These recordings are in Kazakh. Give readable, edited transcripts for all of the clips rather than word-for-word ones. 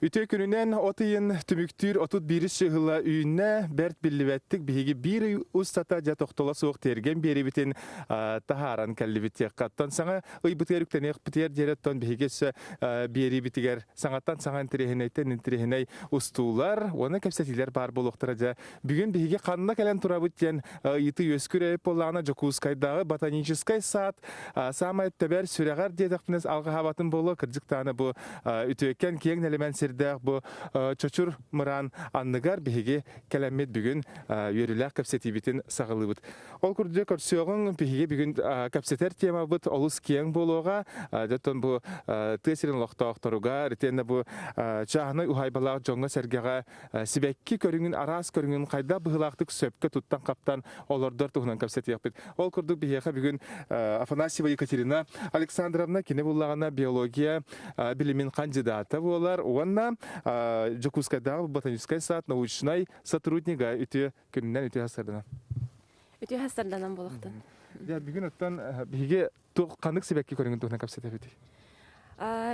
Үтө күнүнен отыйын түмүктүр отут бирис жыгыла үйүнне берт биллибеттик биһиги бир устата жа токтола суок терген берибитин тахаран каллибитек каттан саңа ыйбытыр үктенек битер жереттон биһигесе берибитигер саңаттан саңан тирехинейтен тирехиней устуулар оны кепсетилер бар болуктара жа бүгүн биһиги канна келен турабыт ден ыйты өскүрөп боллагана Жокускайдагы ботанический сад самай тебер сүрегар дедектинес алга хабатын болу кырдыктаны бу үтөккен кең элемент сирдек бу чочур мыран анныгар биһиги келеммет бүгүн үйрүләк кепсетибитин сагылыбыт. Ол күрдө көрсөгөн биһиги бүгүн кепсетер тема бут олус кең болуга жаттан бу тесирин лохтоокторуга ретенде бу чахны ухайбалак жоңго сергега сибекки көрүңүн арас көрүңүн кайда быхылактык сөпкө туттан каптан олордор туһунан кепсетиякпыт. Ол күрдүк биһига бүгүн Афанасьева Екатерина Александровна кине буллагана биология билимин кандидаты болар. Уонна Жокускайдагы ботанический сад научный сотруднига үтө күнүнөн үтө хасардана. Үтө хасарданан болуктан. Я бүгүн оттан биһиге канык себекки көрүнгөн туһунан кепсетебит.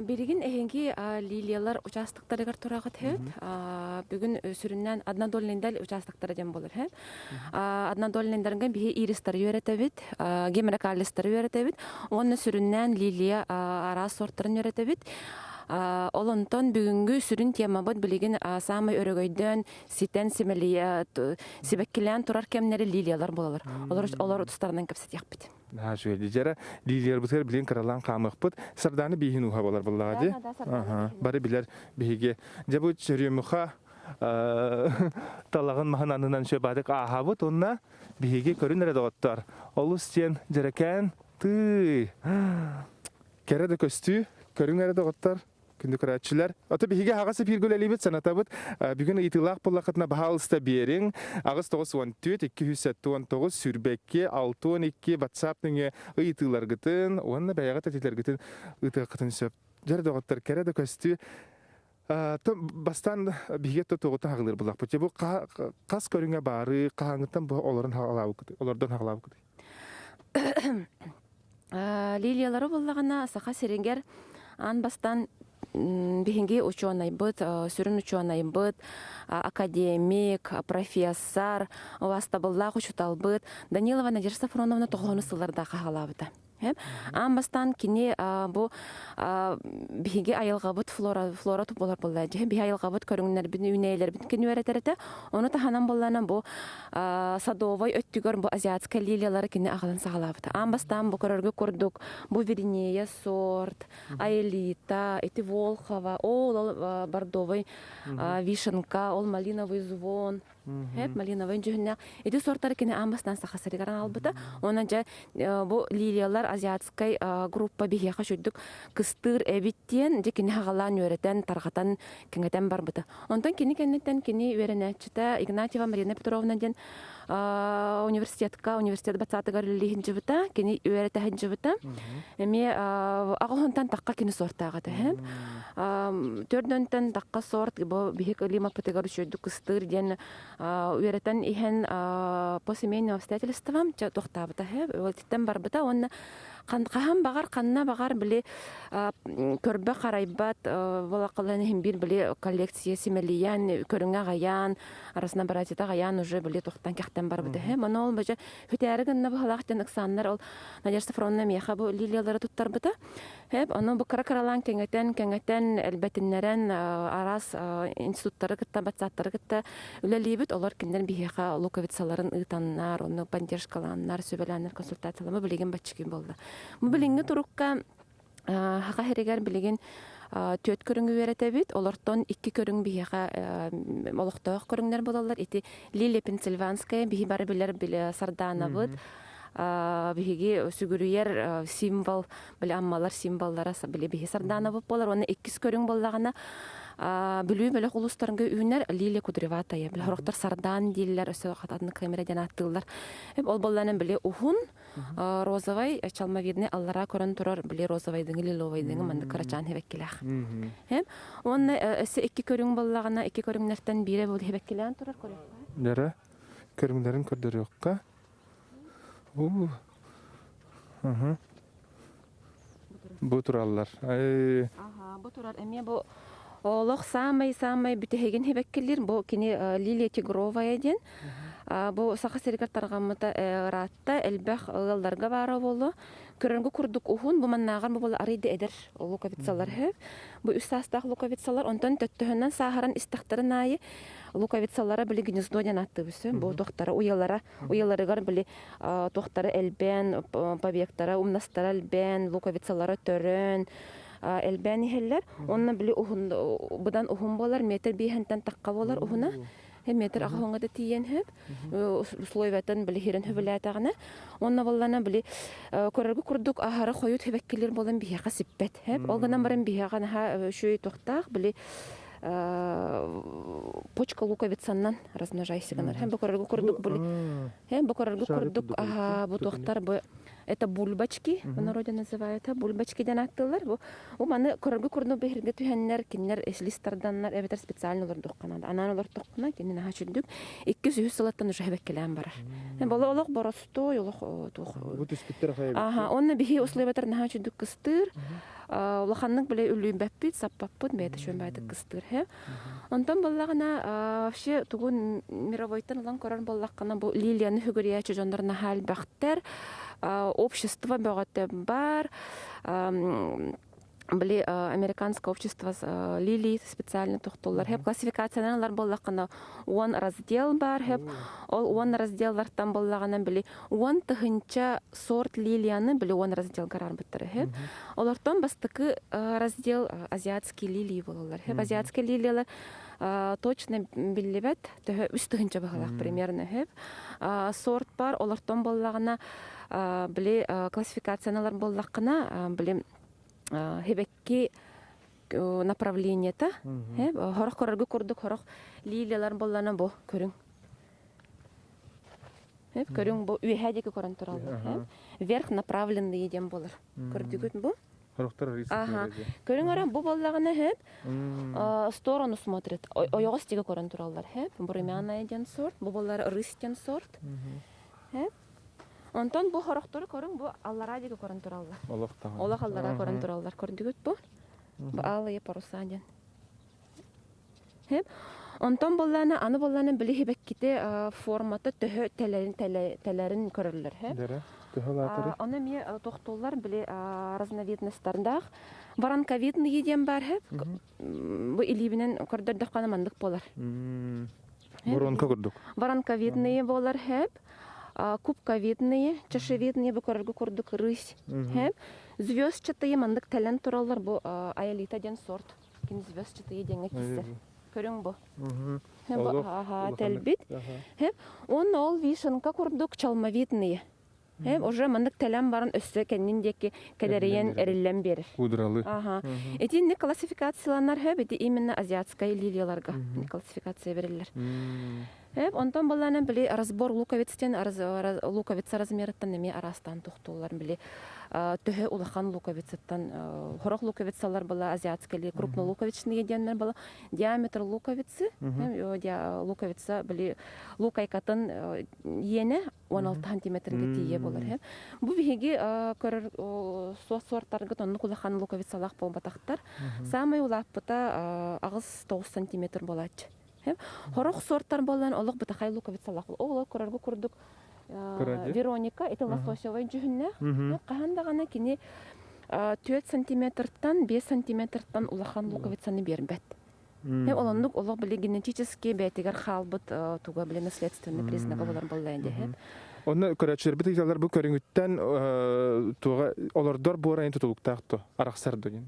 Биригин эхенги лилиялар участоктарыгар турагы тет. Бүгүн сүрүннән однодольный участоктары дем болар. Однодольныйдарга бихи иристар үйрәтәбит, геморракалистар үйрәтәбит. Оны сүрүннән лилия ара сорттарын үйрәтәбит. Олонтон бүгүнгү сүрүн темабыт билигин самый өрөгөйдөн ситен симелия сибеккилен турар кемнери лилиялар болалар. Олар утустарынан кепсетиякпит. Жүйелі жара лилиялар бұтыр білен қаралан қамықпыт. Сырданы бейхін уға болар болағады. Бары білер бейге. Жабы чөріміға талағын маған анынан шөбадық ағабыт. Онна бейге көрін әреді оттар. Олы стен жаракән түй. Кәреді көсті көрін әреді оттар. Күнді күрәтшілер. Оты бігі ағасы пиргөл әлейбет санатабыт. Бүгін ұйтылақ болақытына бағалысты берің. Ағыз 9-14-219 сүрбекке 6-12 ватсапныңе ұйтылар ғытын. Онына бәяға тәтелер ғытын ұйтығы қытын сөп. Жәрді оғыттар кәреді көсті. Бастан бігі тоғыты ағылыр болақ бұт. Бұл қас көріңе бары қағаңыттан олардан ағылауы күді. Лилиялары болағына сақа серенгер ан бастан бихинги ученый-быт, сүрін ученый-быт, академик, профессор, вастабыллах учутал-быт. Данилова Надежда Сафроновна тоғыны сыларда қағалабыды. Амбастан кини бу биһиги айылгабыт флора тупулар болла же би айылгабыт көрүңнөр бин үнейлер бин кини өретерете оны таханан боллана бу садовой өттүгөр бу азиатская лилиялары кини агалан сагалабыт. Амбастан бу көрөргө көрдүк бу виринея сорт, аэлита, эти волхова, ол бордовый вишенка, ол малиновый звон. Малиновый жөннө эти сорттар кини амбастан сахасырыгаран албыта. Она же бу лилиялар азиатскай группа бихиха шүддүк кыстыр эбиттен же кини хагалан өретен таргатан кеңетен барбыта. Онтон кини кеннеттен кини веренечите Игнатьева Марина Петровна ден университет 20-га лилихин жыбыта кини өретехин жыбыта. Эми агылонтан такка кини сорттага да. Төрдөнтен такка сорт бу бихик лима патегар шүддүк кыстыр ден өретен ихен по семейным обстоятельствам тохтабыта. Олтиттен барбыта онна Қаһан бағар, қанна бағар біле көрбі қарайбат, волақылан бир біле коллекция семелиян, көріңе ғаян, арасына баратета ғаян уже біле тоқтан кәқтен бар бұды. Мұны ол бәжі хүтәрі гінна бұғалақ жан ұқсанлар, ол Надежда Сафроновна меха бұл лилиялары тұттар бұды. Оны бұл қара-қаралан кәңетен әлбәтінлерін арас институттары күтті, батсаттары күтті үләлейбіт, олар кенден бейеға луковицаларын ұйтаннар, оны бандержкаланнар, сөбеләнер консультациялары білеген бәтчіген болды. Бұл білінгі тұрыққа хақа херегер білеген төт көріңгі өретәбет, олартон 2 көрің бейеға олықтауық көріңдер болалар. Еті Лилия Пенсильванская, бейі бары білер білі сардана бұд. Бейге сүгірүйер символ, білі аммалар символлары бейі сардана бұд болар. Оны 2 көрің болағына Білүү бөлек ұлыстарыңғы үйінер Лилия Кудреватая. Білі хорықтар сардан дейлер, өсі қатадыны камераден аттылар. Ол болланын білі ұхын, розовай, чалмавидны аллара көрін тұрар білі розовайдыңы, лиловайдыңы манды қарачан хевеккелях. Оны өсі 2 көрің боллағына, 2 көріңнерден бире бұл хевеккелян тұрар көрекқа. Дәрі, көріңдерін көрдері өққа. Бұ тұралар. Бұ тұрар, әме бұ олох самай бүтехеген хебеккелер бу кини Лилия Тигровая ден. Бу саха серигер таргамыта ратта элбэх ылларга бара болу. Көрөнгө курдук ухун бу маннагар бу бол арыйды эдер луковицалар хеп. Бу үстастак луковицалар онтон төттөһөннөн сахаран истактарын айы луковицалара били гнездо ден аттыбысы. Бу тохтара уяларыгар били тохтара элбен, побектара умнастара элбен, луковицалара төрөн элбен ихеллер. Онна били ухун будан ухун болар метр бихентен такка болар ухуна. Метр ахоңа да тиен хеп. Условиятан били хирен хөбөләтәгенә. Онна боллана били көрөргө курдук ахара коют хебеккелер болан бияга сиппет хеп. Олганан баран бияга ха шөй тохтак били почка луковицаннан размножайсыганар. Хем бокороргу курдук були. Хем бокороргу курдук бу тохтар бу это бульбачки, в народе называют, бульбачки денаттылар. Бу маны короргу курдук бехирге түһәннәр, киннәр эслистарданнар, эбетер специально олар докканада. Анан олар токкана, киннәр хачүдүк 200 салаттан уже хебеккелән барар. Хем бала олак барасто, олак тох. Бу түспиттер хайбы. Онны бихи условиятар нахачүдүк кыстыр. Улаханнык беле үлүн бәппит, саппаппыт, бәйті шөн бәйті кыстыр. Онтан боллағына, вообще, тугун мировойтан улан көрін боллаққана бұл Лилияны хүгіриячі жондарына хәл бәқтер, общество бәғаты бар, били американское общество лилий специально тухтулар. Хеп классификациялар боллаққана 10 раздел бар. Хеп ол 10 разделлардан боллағана били 10 тыгынча сорт лилияны били 10 раздел гарар биттер. Хеп олартан бастыкы раздел азиатский лилий болалар. Хеп азиатский лилиялар точно биллебет үс тыгынча багалак примерно. Хеп сорт бар. Олартан боллағана били классификациялар боллаққана били хебекки направлениета. Хорох короргу курдук хорох лилиялар боллана бу көрүң. Көрүң бу үйхәдеки көрөн туралар. Вверх направленный дем болар. Көрдүгүт бу? Хорохтар риск. Көрүң ара бу боллагына хеп сторону смотрит. Оёгос тиге көрөн туралар. Хеп бурымяна ден сорт, бу боллар рыстен сорт. Хеп онтон бу хорохтору көрүң бу аллара диге көрөн туралар. Олах аллара көрөн туралар. Көрдүгүт бу? Бу алые парусаден. Хеп онтон боллана аны боллана били хебекките форматы төһө телерин көрөлөр. Хеп аны ми тохтоллар били разновидностьтарында воронковидный еден бар. Хеп бу илибинен көрдөрдө канамандык болар. Воронка көрдүк. Воронковидный болар. Хеп кубковидные, чашевидные бу көрөргө курдук рысь. Хеп звездчатые мандык талент туралар бу аялита ден сорт. Кин звездчатые денге киссе. Көрүң бу. Хеп телбит. Хеп ол вишенка курдук чалмовидные. Хеп уже мандык талент барын өссө кенниндеки кедериен эриллен берир. Кудралы. Эти не классификацияланар хеп эти именно азиатская лилияларга классификация берилер. Онтон болланы били разбор луковицтен луковица размерыттан эме арастан тухтулар били төһө улахан луковицтан хорох луковицалар была азиатские крупнолуковичные деннер была диаметр луковицы луковица били лукайкатын ене 16 сантиметрге тие болар. Бу биги көрөр сорттарга тонну улахан луковицалар болбатактар. Самый улаппыта агыз 9 сантиметр болачы. Хорох сорттар болан олық бытахай луковицалақ. Олар көрөргө курдук Вероника, это лососевый жүхінне. Қағандағана кені 4 сантиметртан 5 сантиметртан улахан луковицаны бербет. Оландық олық білі генетически бәйтігер қалбыт туға білі наследственный признаға болар болайынды. Оны көрәтшілер біт егзалар бұл көріңіттен олардар бұл райын тұтылықтақты арақсарды.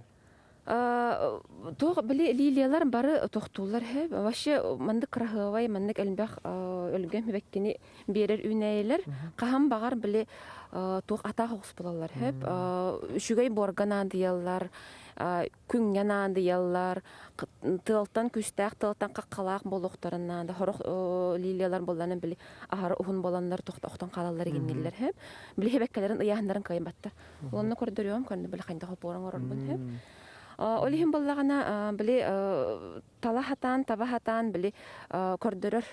Тох били лилиялар бары тохтулар хеп. Вообще мандык крахывай, мандык элбах өлгөн беккени берер үнәйлер. Кахам багар били тох ата хос булалар хеп. Шугай боргана дияллар, күнгәна дияллар, тылтан күстәк, тылтан каккалак болуктарынан да хорох лилиялар болланы били ахар ухун боланнар тохтан калалар геннеллер хеп. Били хебеккелерин ыяһнарын кайбаттар. Онны көрдөрөм, көрдө били кайда хопоран орбун хеп. Олихим боллагана били талахатан, табахатан били көрдөрөр.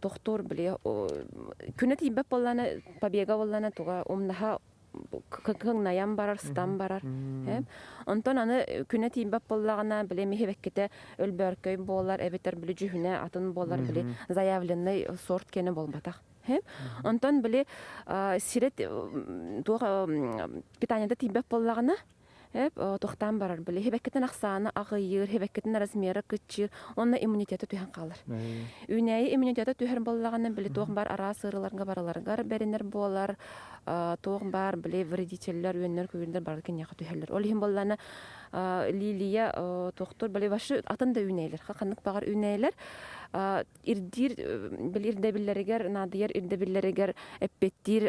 Тохтор били күнөт имбеп боллана побега боллана туга умнаха кыңнаям барар, стам барар. Онтон аны күнә тиимбап боллагана биле мехебеккете өлбөркөй болар, эбетер биле жүһүнә атын болар, биле заявленный сорт кене болбатак. Онтон биле сирет туга питаниеда тиимбап боллагана тохтан барар биле хебеккетен аксаны агыйыр, хебеккетен размеры кычыр, онна иммунитеты түһән калыр. Үнәй иммунитеты түһәр боллаганы биле туган бар ара сырыларга бараларга беренер болар, туган бар биле вредителләр, үеннәр күгендер бар кен яка түһәрләр. Ол һим болланы лилия тохтор биле башы атында үнәйләр, хакынлык багар үнәйләр. Ирдир биле ирдебилләргә, надияр ирдебилләргә эппеттир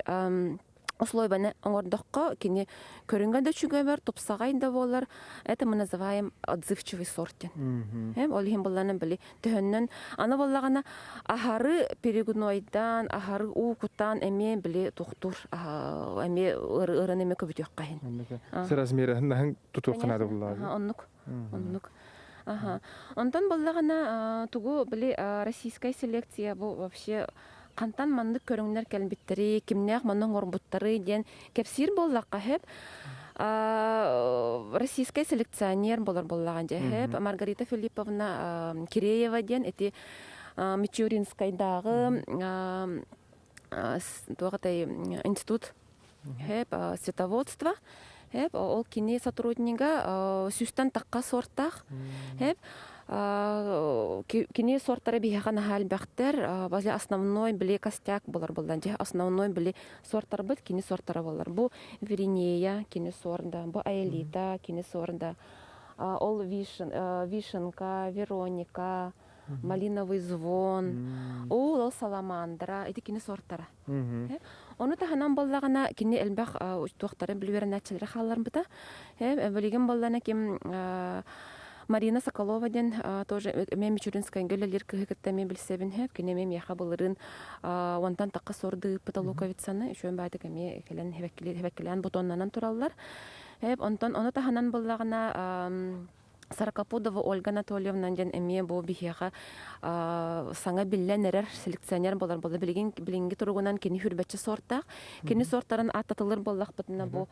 условия баны оңордоққа кені көрінгенде чүге бар, топсағай да болар. Это мы называем отзывчивый сортен. Ол ехен болланы білі түхіннен. Аны боллағана ахары перегунойдан, ахары уукутан әме білі тұқтур, әме ұрын әме көбіт өққайын. Сыр размерін тұту қанады болар. Оннук. Онтан боллағана тугу білі российская селекция бұл вообще Кантан мандык көрүңнөр келбиттери, кимнеак манның орбуттары ден кепсир боллакка хеп. Российский селекционер боллаган жеп. Маргарита Филипповна Киреева ден эти Мичуринскайдагы тугатай институт хеп световодства. Хеп ол кини сотруднига сүстен такка сорттах. Хеп кини сорттары бияхан хал бактер, базы основной биле костяк болар болдан же основной биле сорттар бит кини сорттары болар. Бу Веринея кини сорда, бу Аэлита кини сорда. Ол Вишенка, Вероника, Малиновый звон, ол Саламандра, эти кини сорттары. Оны таханан боллагана кини элбах туактары билбернәчләре халлар бита. Билеген боллана ким Марина Соколова ден тоже мен Мичуринская гөлләр кыһыкытта мен билсебин хеп кине мен яха булырын онтан такка сорды паталуковицаны шөн байды кеме келен хебеккелен бутоннан тураллар. Хеп онтан оны таханан боллагана Саракопудова Ольга Анатольевна ден эме бу бихяга саңа билленер селекционер болар болду билинги тургунан кини хүрбәтче сорттак кини сорттарын аттатылыр боллак бутына бу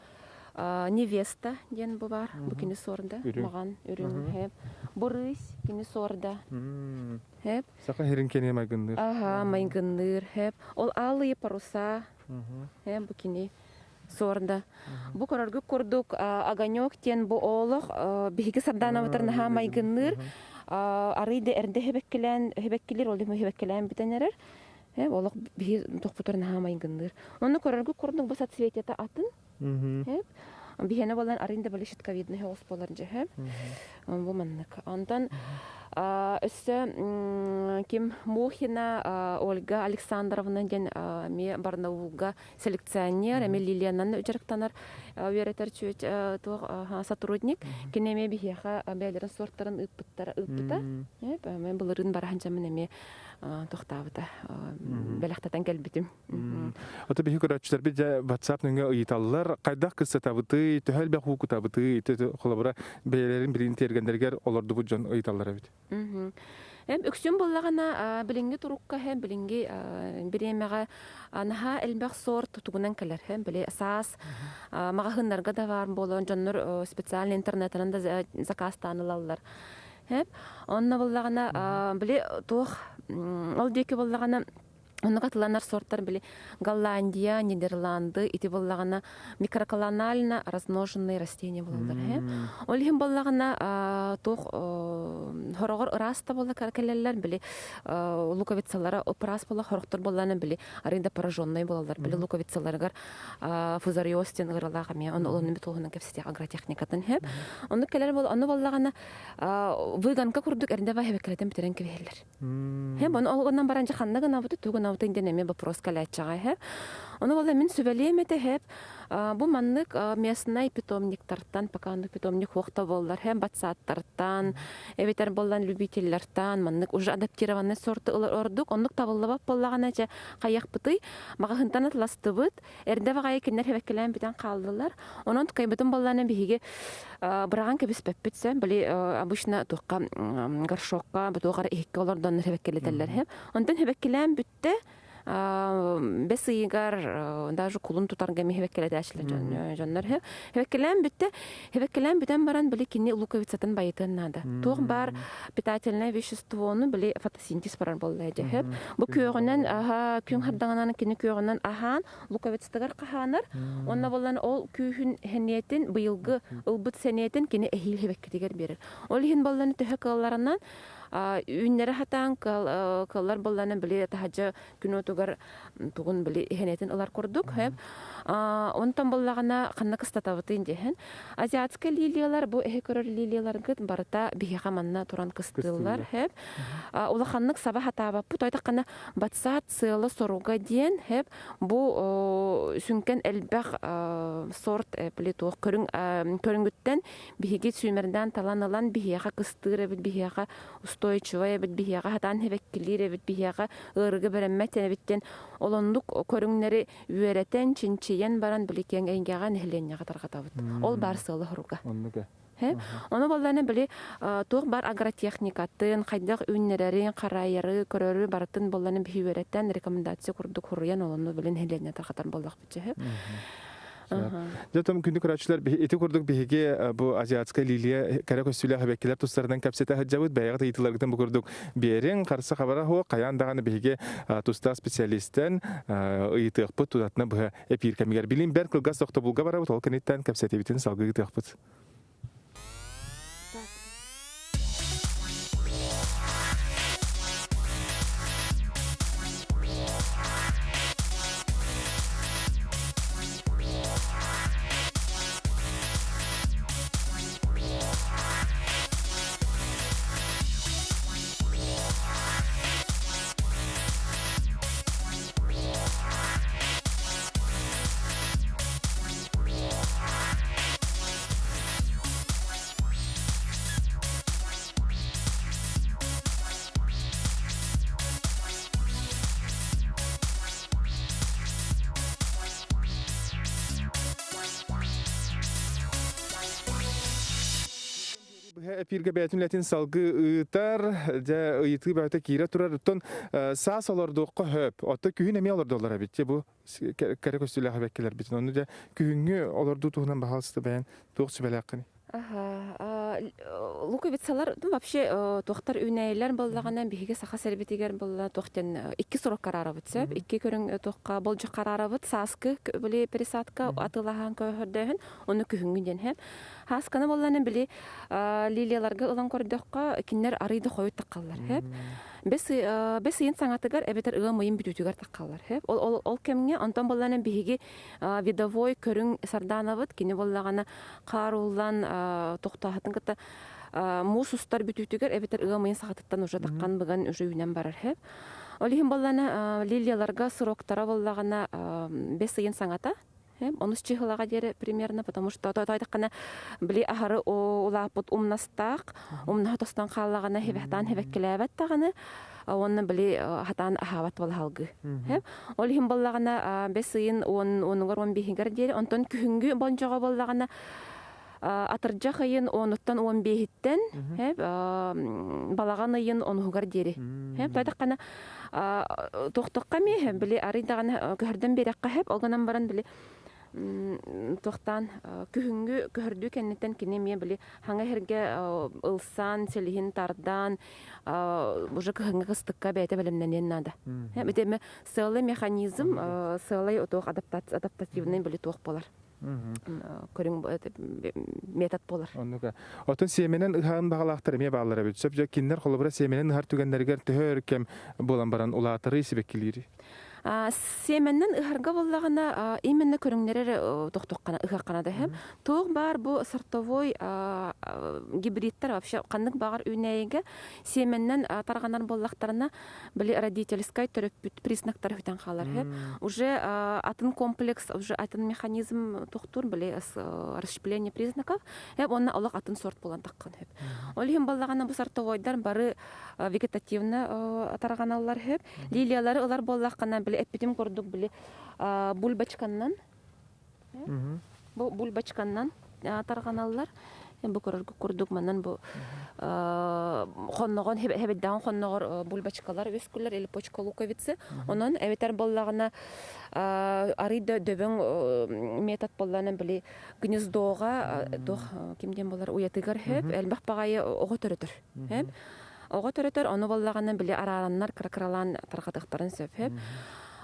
невеста ден бу бар бу кини сорда маган үрүн хеп бурыс кини сорда хеп Сака херин кене майгындыр. Майгындыр хеп ол алые паруса хеп бу кини сорда. Бу короргу курдук огонек тен бу олох биги сардана ватернаха майгынныр арыйды эрде хебеккелер олды хебеккелен битенерер олох биги тохпутернаха майгынныр. Оны короргу курдук бу соцветиета атын хеп бихене болан арында билишитка видно хос болар жехеп бу маннык. Онтан өссө ким Мухина Ольга Александровна ден ме Барнауга селекционер, эме Лилиянан үжәрктанар өйрәтер чөт сотрудник кинеме бихеха бәлерин сорттарын ыппыта. Мен булырын бараханча мен эме тохтабыта беләхтәтән кәлбитим. Ата бихи көрәчләр бит WhatsApp ныңга ыйталлар, кайда кысатабыты, төһәл бә хукутабыты, холобра бәлерин бирин тергәндәргә оларды бу җан ыйталлар бит. Өксүн боллагана билинги турукка һәм билинги биремеге анаха элбәк сорт тугунан келер һәм биле асас магазиннарга да бар болон җаннар специаль интернеттан да заказтанылалар. Һәм онна боллагана биле тох ол деке боллагана Оны катыланар сорттар били Голландия, Нидерланды, ити боллагана микроколонально размноженные растения болдыр. Ол хим боллагана тох хорогор раста болла келелер били луковицалары опрас болла хорохтор болланы били арында пораженный болалар били луковицаларгар фузариостен ырлагами оны олны битолгунан кепсите агротехникатын хеп. Оны келер бол аны боллагана выганка курдук арында вахебекелетен битерен кебелер. Хем оны олгондан баранча ханна гана буту тугун аутын денеме вопрос калячага хеп. Оны болла мен сөбелемете хеп. Бу маннык местный питомниктардан поканды питомник хохта боллар хем батсаттардан эветер боллан любительлерден маннык уже адаптированный сорты ордук онлук табыллабап боллаганача каяк быты магахынтан атластыбыт эрде багай кинер хебекелен битен калдылар. Онон кайбытын болланы биге браган кебис пеппитсе били обычно тукка горшокка бутугар экке олордон хебекелетелер хем. Онтон хебекелен бүтте бес ыйгар даже кулун тутарга мехвеккеле дәшле жоннор хевеккелен бүтән баран били кине луковицатын байытын нада. Туг бар питательное веществону били фотосинтез барар болла җәһәп. Бу көйгөннән күн хардаңанан кине көйгөннән ахан луковицтагар каханар. Онна боллан ол күйүн хениятин быелгы ылбыт сенетин кине эхил хевеккетигер берер. Ол хин болланы төһәкалларынан үннәре хатан каллар болланы били тахаҗа күнөтүгәр тугын били хенетин алар курдук һәм онтан боллагана ханна кыстатабытын дехен азиатская лилиялар бу эхекөрөр лилиялар гыт барата бихега манна туран кыстылар һәм улаханнык саба хатаба бу тайтакана батсат сыйлы соруга ден һәм бу сүнкен элбәх сорт били тук көрүнгүттен бихеге сүймердән таланалан бихега кыстыры бихега устойчивая бит бихега хатан хевеккилире бит бихега ыргы береммәтен биттен олондук көрүңнәре үеретен чинчиен баран биликен энгәгән хеленне катарга табыт. Ол бар сылы хуруга. Оны болланы били туг бар агротехникатын, кайдак үннәрен, карайыры, көрөрү бартын болланы биһүрәттән рекомендация курдук хурыян олону билен хеленне таргатар болдык биче. Жатам күндүк рачылар эти курдук биһиге бу азиатская лилия кара көсүлө хабеккелер тустардан капсета хаҗабыт баягы итиләргән бу курдук берен карсы хабара хо каян даганы биһиге туста специалисттен ыйтык тутатна бу эпир камигер билим бер кылгас токто булга бара бу кенеттен капсета битен салгы ыйтык. Эпирге бәйтін ләтин салгы ыытар, жа ыйты бәйті кире турар, ұттон саас олардуққа хөп, отты күйін әме оларды олар әбетте, бұл кәрі көстілі әбеккелер бітін, оны жа күйінгі оларду туғынан бағалысты бәйін туғысы бәлі аққыны. Луковицалар вообще тохтар үнәйләр буллаганнан биһиге саха сербетигер булла тохтен икки сорок карары битсәп икки көрүң тохка болжы карары бит саскы били пересадка атылахан көһөрдәһен оны күһүнгүндән һәм хасканы булланы били лилияларга ылан көрдөккә киннәр арыйды хойыт таккаллар һәм бес ин саңатыгар эбетер ыга мыйын бүтүтүгәр таккаллар һәм ол кемгә антон булланы биһиге видовой көрүң сарданабыт кине буллагана каруллан тохтаһатын кыта мусустар бүтүтүгер эбетер ыга мыйын сагаттан уже таккан быган уже үнән барар һәм олихин булланы лилияларга сроктара буллагана бес ин саңата он чехлага дере примерно, потому что тойдакана били ахары улапут умнастак, умнахтостан халлагана хевехтан хевеккелебет таганы, онны били хатан ахават балхалгы. Ол хим баллагана бесыйын онугар 15 дере, онтон күнгү бонжога баллагана атыржа хайын оныттан 15-тен, балаган айын онугар дере. Тойдакана тоқтоққа ме били арыдаган көрдөн берекка хеп, олганан баран били тохтан күһүнгү көрдү кеннеттен кине ме били хаңа херге ылсан селихин тардан уже күһүнгү кыстыкка бәйте белемнен нада. Битеме сылы механизм сылы отох адаптативный били тох болар. Көрүң метод болар. Онуга. Отон семенен ыхан багалактар ме багалара бүтсөп, жа киндер холобра семенен ыхар түгендергер төһөр кем болан баран улатыры сибеккилери. Семеннен ыхарга боллагана именно көрүңнәре токтоккана ыхаккана да һәм тог бар бу сортовой гибридтер вообще кандык багар үнәйгә семеннен тарганнар боллактарына били родительская төрөп признактар хүтән халар һәм уже атын комплекс уже атын механизм токтур били расщепление признаков һәм онна алак атын сорт булган таккан һәм олим боллагана бу сортовойдар бары вегетативны тарганалар һәм лилиялары алар боллаккана эпидем кордук били бульбачканнан тарганаллар Бу көрөргө курдук манан бу хонногон хебеддаган хонногор бульбачкалар өскүллөр или почка луковицы. Онон эбетер боллагына арыйда дөбөң метод болланы били гнездога дох кимден болар уятыгар хеп элбах багайы ого төрөтөр. Хеп ого төрөтөр ону боллагына били арараннар кракралан таркатыктарын сөп хеп.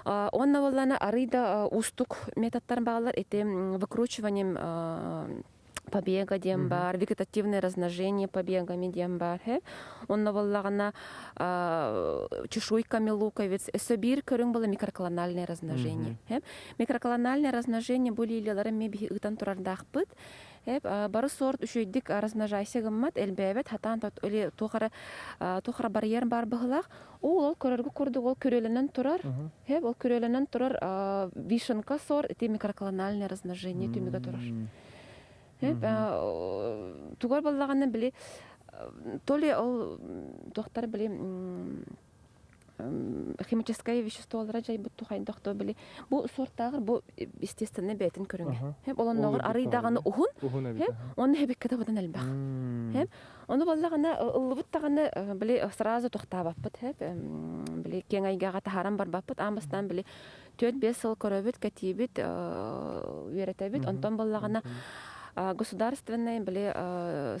Онна болланы арыйда устук методтарын багалар эти выкручиванием побега дем бар, вегетативное размножение побегами дем бар. Онна боллагына чешуйками луковиц. Эсобир көрүң бола микроклональное размножение. Микроклональное размножение бу лилиялары меби ытан турардакпыт. Бары сорт үшөйдік размножайся гыммат, әлбәбет, хатан тухара барьер бар бұғылақ, ол көріргі көрді, ол көрелінен тұрар, ол көрелінен тұрар вишенка сорт, это микроклональное размножение түмігі тұрар. Тугар болағаны білі, толе ол доқтар білі, химическое веществолар жай бут тухайн доктор били бу сорттагы бу естественный бетин көрүнгө. Хеп олонногор арыйдаганы ухун. Хеп оны хебеккете бодан албак. Хеп оны боллагана ыллыбыттаганы били сразу токтабаппыт. Хеп били кеңайгага тахарам бар баппыт. Амбастан били 4-5 жыл көрөбүт кетибит үйрөтөбүт. Онтон боллагана государственный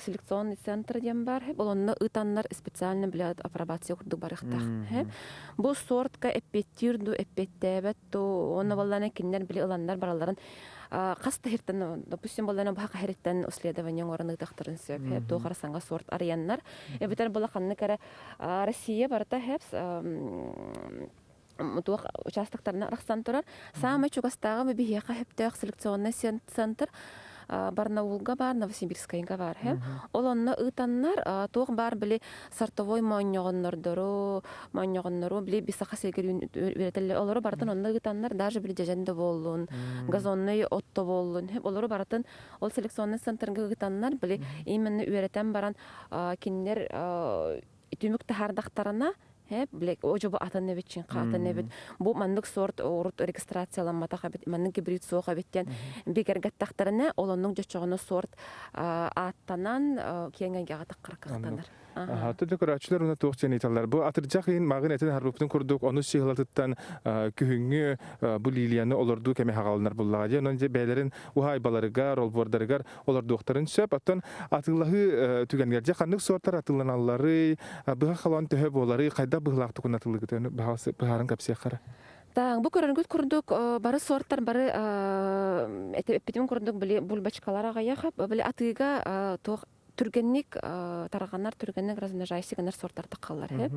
селекционный центр дем бар. Олонны ытаннар специально апробация курдук барыктак. Бу сортка эппеттирду, эппеттебетту, оны болланы киндер ыландар бараларын каста хиртен, допустим, болланы бака хиртен исследование орны тактырын сөп, то карасаңга сорт арияннар. Битер болаканны кара Россия барта хепс туох участоктарына рахсан турар. Самый чугастагы бихяка хептек селекционный центр Барнаулга бар, Новосибирскайга бар. Олонна ытаннар туох бар били сортовой моньогоннордору били бисака сегер үретелле олору бартын онна ытаннар даже били жаженде боллун, газонный отто боллун. Олору бартын ол селекционный центрга ытаннар били именно үретен баран киндер түмүк тахардактарына блек ожоба атаны битчин катаны бит бу мандык сорт урут регистрацияланмата хабит мандык гибрид соога биттен бигергаттактарына олонун жочогону сорт аттанан кеңеге таккаркактанар. Хатты көрәчләр уна тоқчан италар. Бу атыржак ин магын этен харруптын курдук, оны сыйлатыттан күһүңгү бу лилияны олорду кеме хагалнар буллага. Жөн же бәйләрен ухай баларыгар, олбордарыгар олар доктарын сөп, аттан атыллаһы түгәнгәр же канык сорттар атылланалары, быга халан төһө болары кайда быглакты кунатылыгы төне баһасы быһарын капсыякара. Бу көрөнгөт курдук бары сорттар бары эпидем курдук били бульбачкаларга яхап, били атыга түргенник тарганар түргенник размножайсыганар сорттар таккалар хеп.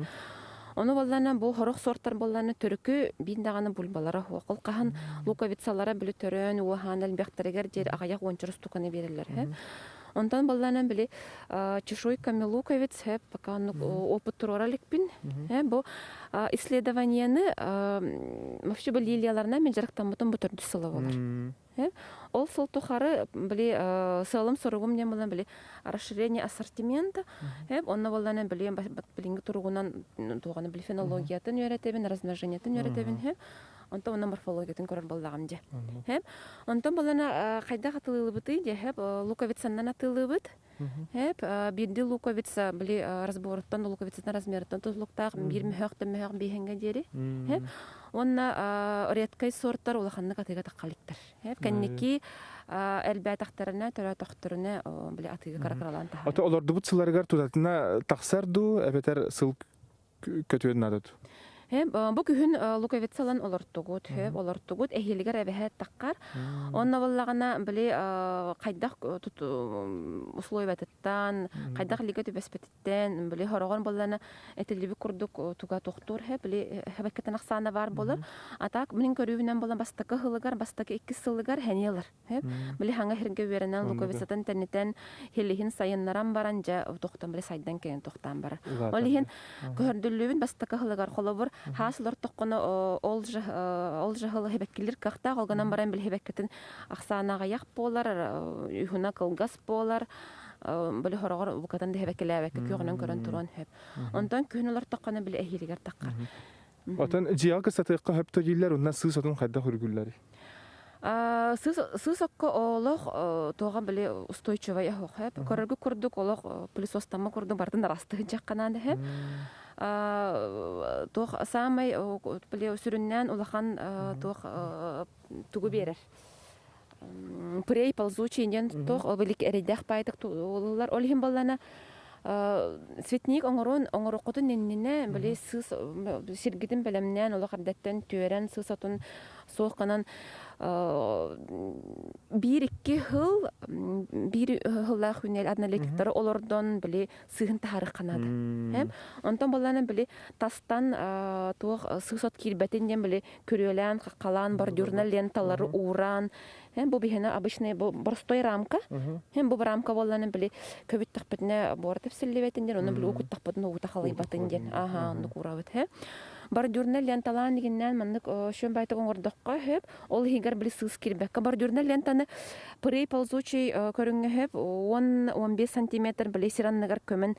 Оны боллана бу хорох сорттар болланы төркү биндаганы бульбалары хокул кахан луковицалары били төрөн уаханал бехтерегер жер агаяк ончурус туканы берилер хеп. Онтан боллана били чешуйками луковиц хеп пока опыт тураликпин. Бу исследованияны вообще бу лилияларына мен жарыктан бутун бу төрдү сылы болар. Ол сол тухары били сылым соругум дем болан били расширение ассортимента. Онна болланы били билинги тургунан туганы били фенологиятын үйрөтөбүн, размножениятын үйрөтөбүн. Онтон онна морфологиятын көрөр боллагам же. Онтон болланы кайда катылыбыты же луковицаннан атылыбыт. Бирди луковица били разбороттан луковицадан размерттан тузлуктак 20-30 бихенге дери. Онна редкай сорттар улаханны катыга таккалыктар. Кенники элбәтактарына төрө тохторуна били атыга каракаралан та. Ата олорду бутсыларыгар тутатына таксарду эбетер сыл көтөдүн надыт. Бу күн луковицалан олортугут, эхилигер эбеһе таккар. Онна боллагана били кайдак условиятыттан, кайдак лигет беспеттен, били хорогон боллана этилиби курдук туга тохтур били хебеккетен аксана бар болор. Атак менин көрүүнөн болан бастакы хылыгар, бастакы 2 сылыгар хенелер. Били ханга хирге беренен луковицатан теннетен хилихин сайыннаран баран жа тохтан били сайдан кен тохтан бар. Олихин көрдүлүбүн бастакы хылыгар холобур Хаслар тоққаны ол жахылы хебеккелер қақта қолғанан баран біл хебеккетін ақсанаға яқ болар, үйхуна қылғас болар, білі хорағыр бұқатан да хебеккелі әбекке күйғынан көрін тұрған хеп. Ондан күйінулар тоққаны білі әхелігер таққар. Отан жиялғы сатыққа хөпті дейлер, ондан сыз отын қайда хүргілері? Сысокко олох тоға біле устойчивый ахоқ. Көріргі күрдік олох пылесостамы күрдік бардың растығы жаққанады. Тоқ самай біле сүріннен улахан тоқ тугу берер. Прей ползучийден тоқ білік әрейдәқ байдық олар олхин боллана светник оңыру қотын неніне біле сыз сергідін білімнен олық абдеттен түрен сыз отын соққанан bir-iki hıl hünnel adnalektarı olordan bile sığın tarih kanadı. Hem ondan bolana bile tastan tuğ sığsat kirbetinden bile körülen kalan bar jurnal lentaları uğran. Hem bu bihena обычный bu простой рамка. Hem bu рамка bolana bile köbüt taqpetine bortep sellebetinden onu bile okut taqpetine uta halay batından. Aha onu kurawet he. Бар журнал ленталан дигеннән мандык шөн байтык оңордокка хеп ол хигер били сыз кирбекка бар журнал лентаны прей ползучий көрүнгө хеп 10-15 сантиметр били сиранныгар көмөн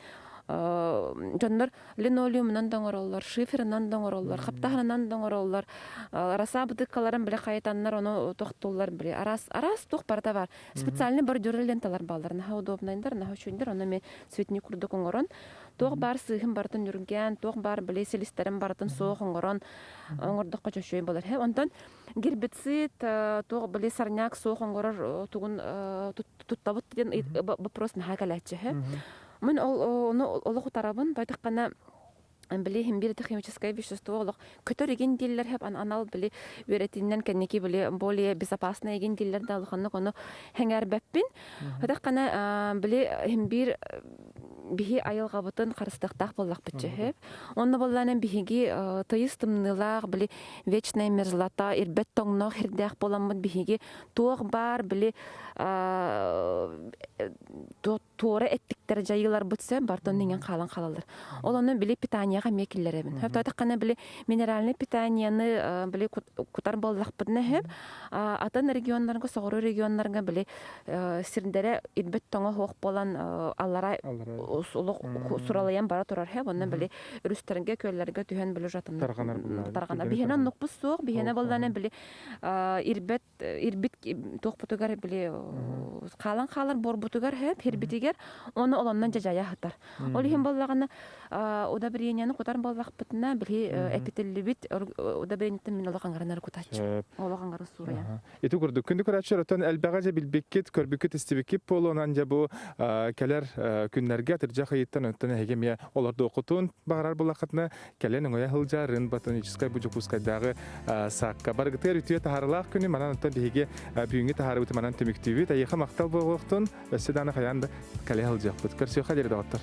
жоннор линолеумнан доңороллар шифернан доңороллар каптаханан доңороллар араса бутыккаларын биле кайтаннар ону токтоллар биле арас тох барда бар специальный бар журнал ленталар балдар на удобнайдар на чүндер ону ме цветник курдук оңорон тох бар сыгын бартын үрген тох бар биле селистерин бартын соох оңорон оңордокко жошой болар he онтон гербицид тох биле сарняк соох оңорор тугун туттабыт деген вопрос нахакалачы he Мен олох тарабын байтаккана биле бир химическое вещество олох көтөрген диллер хеп анал биле веретиннен кенеки биле более безопасный еген диллер да алханны кону хәңәр бәппин. Байтаккана биле бир бихи айылга бутын карыстыктак боллак битче. Онны болланын бихиги тыйыстымнылар биле вечная мерзлота ирбет тоңнок хирдак боламын бихиги туг бар биле туора эттиктер жайылар бутса бартон деген калан калалар. Ол аны биле питанияга мекиллеребин. Хәтта биле минеральный питанияны биле кутар боллак битне хеп атын регионнарга согору регионнарга биле сирдере ирбет тоңо хок болан аллара улук суралаян бара турар хеп ондан биле үрүстерге көлләргә түһән биле жатын таргана бихена нукпус сук бихена болланы биле ирбит токпутугар биле калар бор бутугар хеп хирбитигер оны олоннан жажая хатар ол хим боллагана удобренияны кутар боллак битне биле эпителлибит удобрениятын мен олагангарнар кутач олагангар сурая Ити күрдүк күндү көрөчөрөтөн элбагажа билбеккет көрбүккет истибеккет полонан жабу келер күннәргә тирҗа хыйттан өттөн хегемия оларды окутун багарар булакытны келен оя хылжарын ботаническая бужукускайдагы сакка баргытер үтүе тахарлак күнү манан өттөн биге бүгүнгү тахарыбыты манан төмүктүбү тайыха мактал болгоктун өсөданы хаянда келе хылжак бут көрсө хадер дагыттар